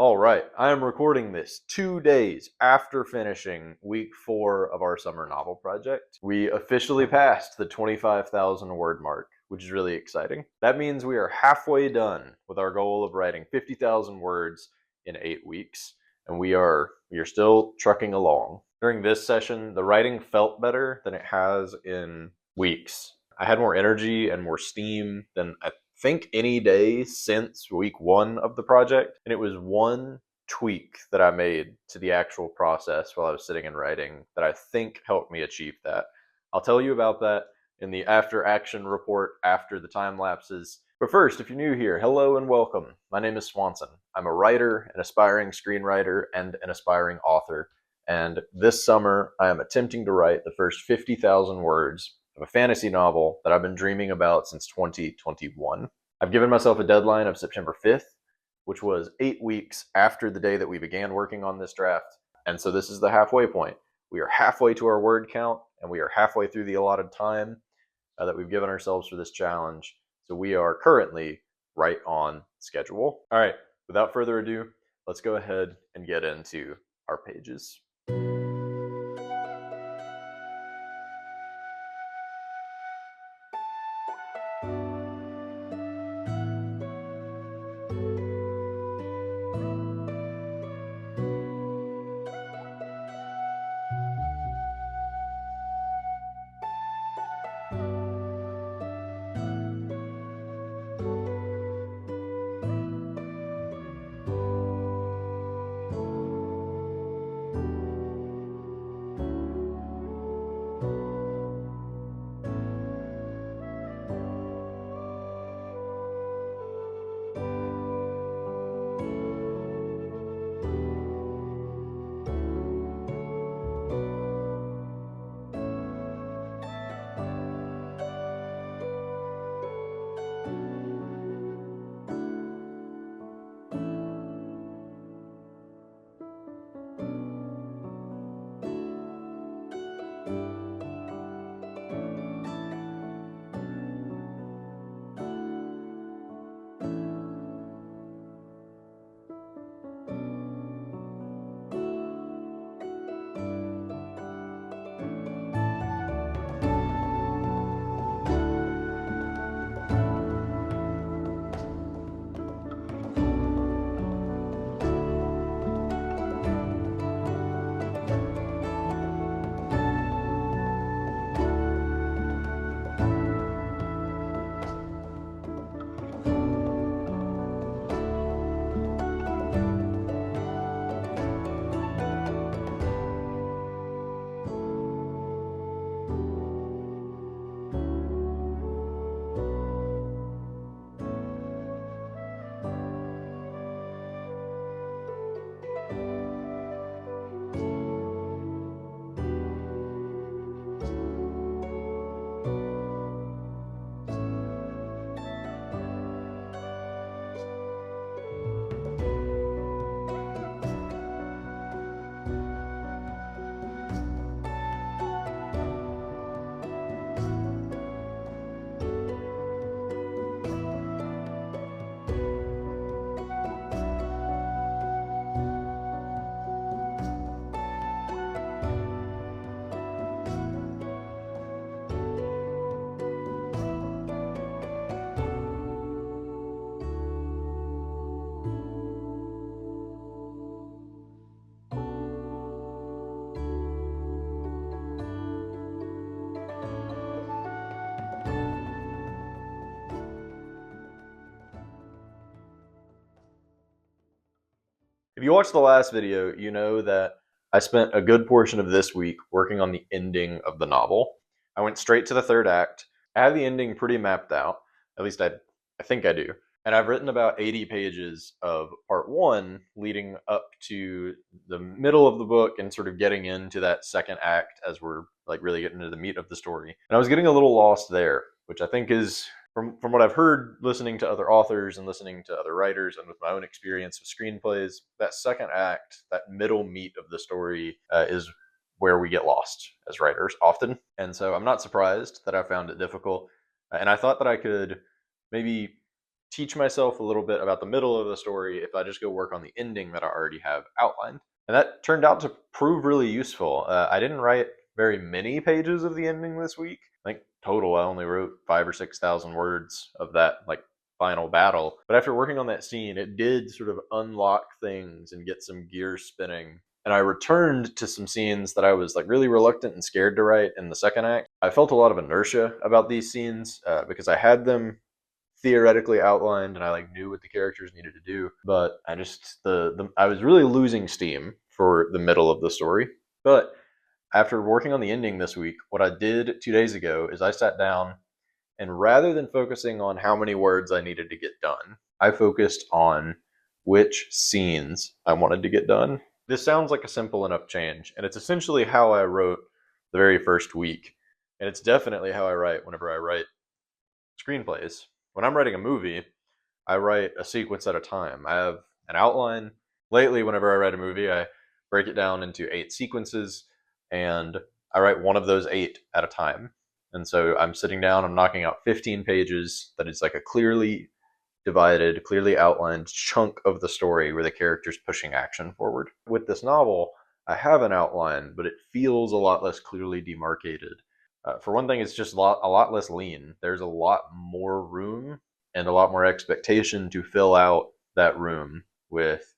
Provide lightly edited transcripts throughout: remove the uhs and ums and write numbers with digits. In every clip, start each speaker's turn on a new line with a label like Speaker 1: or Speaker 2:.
Speaker 1: All right, I am recording this 2 days after finishing week 4 of our summer novel project. We officially passed the 25,000 word mark, which is really exciting. That means we are halfway done with our goal of writing 50,000 words in 8 weeks, and we are still trucking along. During this session, the writing felt better than it has in weeks. I had more energy and more steam than I think any day since week 1 of the project, and it was one tweak that I made to the actual process while I was sitting and writing that I think helped me achieve that. I'll tell you about that in the after action report after the time lapses. But first, if you're new here, hello and welcome. My name is Swanson. I'm a writer, an aspiring screenwriter, and an aspiring author. And this summer, I am attempting to write the first 50,000 words of a fantasy novel that I've been dreaming about since 2021. I've given myself a deadline of September 5th, which was 8 weeks after the day that we began working on this draft. And so this is the halfway point. We are halfway to our word count, and we are halfway through the allotted time that we've given ourselves for this challenge. So we are currently right on schedule. All right, without further ado, let's go ahead and get into our pages. If you watched the last video, you know that I spent a good portion of this week working on the ending of the novel. I went straight to the third act. I have the ending pretty mapped out. At least I think I do. And I've written about 80 pages of part 1 leading up to the middle of the book and sort of getting into that second act as we're like really getting into the meat of the story. And I was getting a little lost there, which I think is from what I've heard listening to other authors and listening to other writers and with my own experience with screenplays, that second act, that middle meat of the story is where we get lost as writers often. And so I'm not surprised that I found it difficult. And I thought that I could maybe teach myself a little bit about the middle of the story if I just go work on the ending that I already have outlined. And that turned out to prove really useful. I didn't write very many pages of the ending this week. I think total I only wrote 5,000 or 6,000 words of that like final battle. But after working on that scene, it did sort of unlock things and get some gears spinning. And I returned to some scenes that I was like really reluctant and scared to write in the second act. I felt a lot of inertia about these scenes because I had them theoretically outlined and I like knew what the characters needed to do, but I just I was really losing steam for the middle of the story. But after working on the ending this week, what I did 2 days ago is I sat down and rather than focusing on how many words I needed to get done, I focused on which scenes I wanted to get done. This sounds like a simple enough change, and it's essentially how I wrote the very first week. And it's definitely how I write whenever I write screenplays. When I'm writing a movie, I write a sequence at a time. I have an outline. Lately, whenever I write a movie, I break it down into 8 sequences, and I write one of those 8 at a time. And so I'm sitting down, I'm knocking out 15 pages that is like a clearly divided, clearly outlined chunk of the story where the character's pushing action forward. With this novel, I have an outline, but it feels a lot less clearly demarcated. For one thing, it's just a lot less lean. There's a lot more room and a lot more expectation to fill out that room with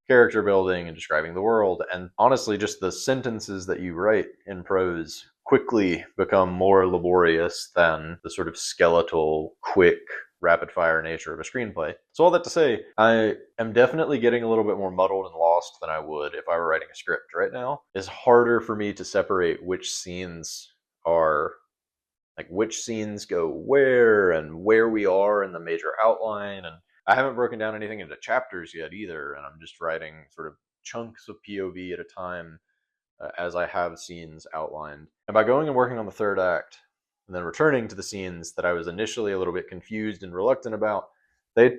Speaker 1: character building and describing the world. And honestly, just the sentences that you write in prose quickly become more laborious than the sort of skeletal, quick, rapid fire nature of a screenplay. So all that to say, I am definitely getting a little bit more muddled and lost than I would if I were writing a script right now. It's harder for me to separate which scenes are like which scenes go where and where we are in the major outline. And I haven't broken down anything into chapters yet either, and I'm just writing sort of chunks of POV at a time as I have scenes outlined. And by going and working on the third act and then returning to the scenes that I was initially a little bit confused and reluctant about, they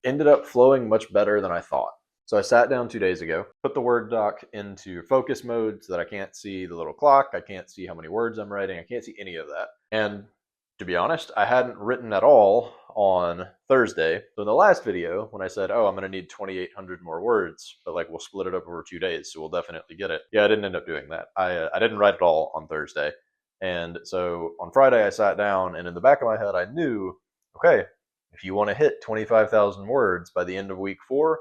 Speaker 1: ended up flowing much better than I thought. So I sat down 2 days ago, put the Word doc into focus mode so that I can't see the little clock, I can't see how many words I'm writing, I can't see any of that. And to be honest, I hadn't written at all on Thursday. So in the last video, when I said, oh, I'm going to need 2,800 more words, but like we'll split it up over 2 days, so we'll definitely get it. Yeah, I didn't end up doing that. I didn't write it all on Thursday. And so on Friday, I sat down, and in the back of my head, I knew, okay, if you want to hit 25,000 words by the end of week 4,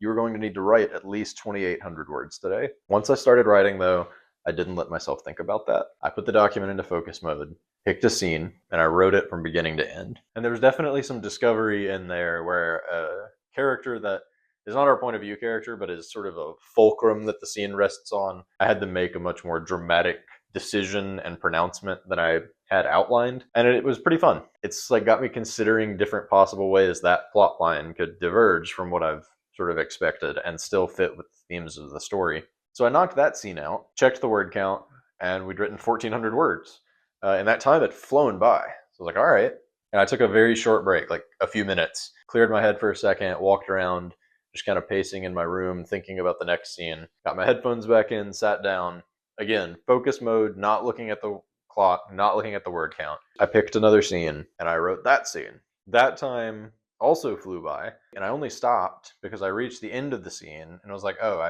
Speaker 1: you're going to need to write at least 2,800 words today. Once I started writing, though, I didn't let myself think about that. I put the document into focus mode, picked a scene, and I wrote it from beginning to end. And there was definitely some discovery in there where a character that is not our point of view character, but is sort of a fulcrum that the scene rests on, I had to make a much more dramatic decision and pronouncement than I had outlined. And it was pretty fun. It's like got me considering different possible ways that plot line could diverge from what I've sort of expected and still fit with the themes of the story. So I knocked that scene out, checked the word count, and we'd written 1,400 words. And that time had flown by. So I was like, all right. And I took a very short break, like a few minutes, cleared my head for a second, walked around, just kind of pacing in my room, thinking about the next scene. Got my headphones back in, sat down. Again, focus mode, not looking at the clock, not looking at the word count. I picked another scene and I wrote that scene. That time also flew by, and I only stopped because I reached the end of the scene and I was like, oh,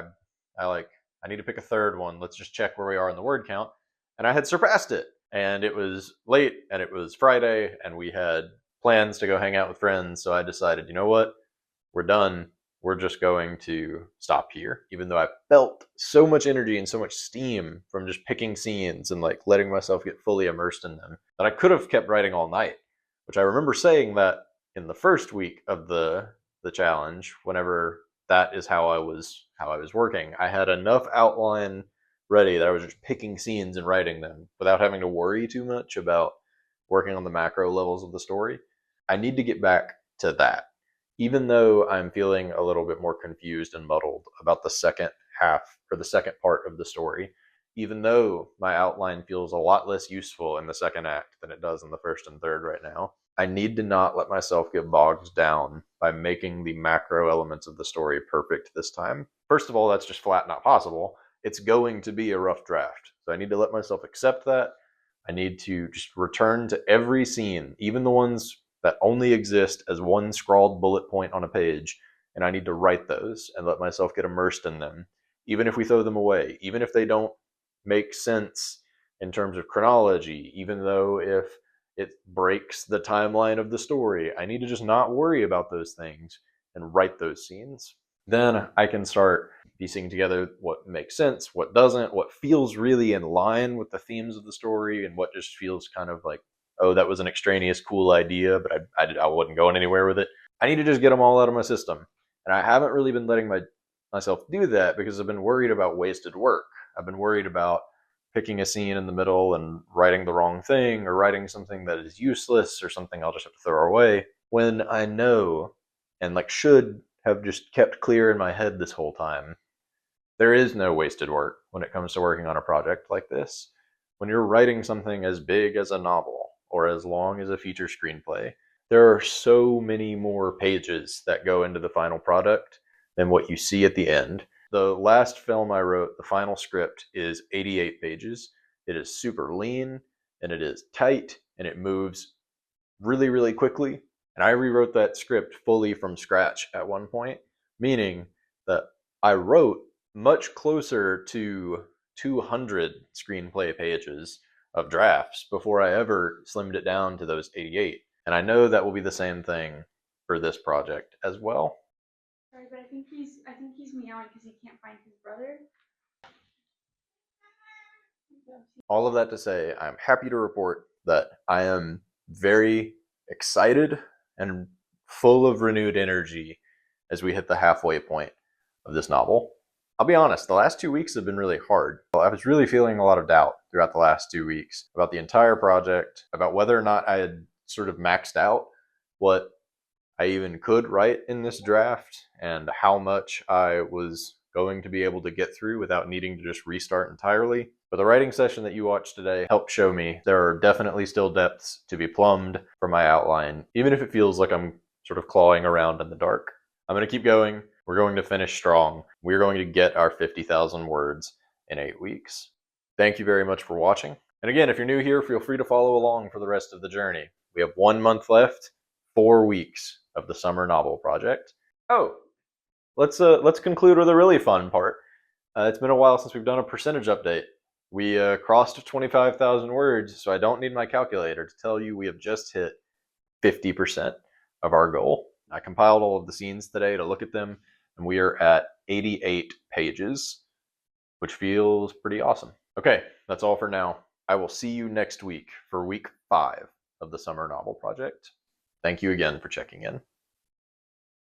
Speaker 1: I need to pick a third one. Let's just check where we are in the word count. And I had surpassed it. And it was late and it was Friday and we had plans to go hang out with friends. So I decided, you know what? We're done. We're just going to stop here. Even though I felt so much energy and so much steam from just picking scenes and like letting myself get fully immersed in them, that I could have kept writing all night, which I remember saying that in the first week of the challenge, whenever that is how I was working. I had enough outline ready that I was just picking scenes and writing them without having to worry too much about working on the macro levels of the story. I need to get back to that. Even though I'm feeling a little bit more confused and muddled about the second half or the second part of the story, even though my outline feels a lot less useful in the second act than it does in the first and third right now, I need to not let myself get bogged down by making the macro elements of the story perfect this time. First of all, that's just flat not possible. It's going to be a rough draft. So I need to let myself accept that. I need to just return to every scene, even the ones that only exist as one scrawled bullet point on a page, and I need to write those and let myself get immersed in them, even if we throw them away, even if they don't make sense in terms of chronology, even though if it breaks the timeline of the story. I need to just not worry about those things and write those scenes. Then I can start piecing together what makes sense, what doesn't, what feels really in line with the themes of the story, and what just feels kind of like, oh, that was an extraneous cool idea, but I wasn't going anywhere with it. I need to just get them all out of my system. And I haven't really been letting myself do that because I've been worried about wasted work. I've been worried about picking a scene in the middle and writing the wrong thing, or writing something that is useless or something I'll just have to throw away, when I know and like should have just kept clear in my head this whole time. There is no wasted work when it comes to working on a project like this. When you're writing something as big as a novel or as long as a feature screenplay, there are so many more pages that go into the final product than what you see at the end. The last film I wrote, the final script, is 88 pages. It is super lean, and it is tight, and it moves really, really quickly. And I rewrote that script fully from scratch at one point, meaning that I wrote much closer to 200 screenplay pages of drafts before I ever slimmed it down to those 88. And I know that will be the same thing for this project as well.
Speaker 2: Sorry, but I think he's meowing because he can't find his brother.
Speaker 1: All of that to say, I'm happy to report that I am very excited and full of renewed energy as we hit the halfway point of this novel. I'll be honest, the last 2 weeks have been really hard. I was really feeling a lot of doubt throughout the last 2 weeks about the entire project, about whether or not I had sort of maxed out what I even could write in this draft, and how much I was going to be able to get through without needing to just restart entirely. But the writing session that you watched today helped show me there are definitely still depths to be plumbed for my outline, even if it feels like I'm sort of clawing around in the dark. I'm going to keep going. We're going to finish strong. We're going to get our 50,000 words in 8 weeks. Thank you very much for watching. And again, if you're new here, feel free to follow along for the rest of the journey. We have 1 month left, 4 weeks of the summer novel project. Oh, let's conclude with a really fun part. It's been a while since we've done a percentage update. We crossed 25,000 words, so I don't need my calculator to tell you we have just hit 50% of our goal. I compiled all of the scenes today to look at them, and we are at 88 pages, which feels pretty awesome. Okay, that's all for now. I will see you next week for week 5 of the summer novel project. Thank you again for checking in.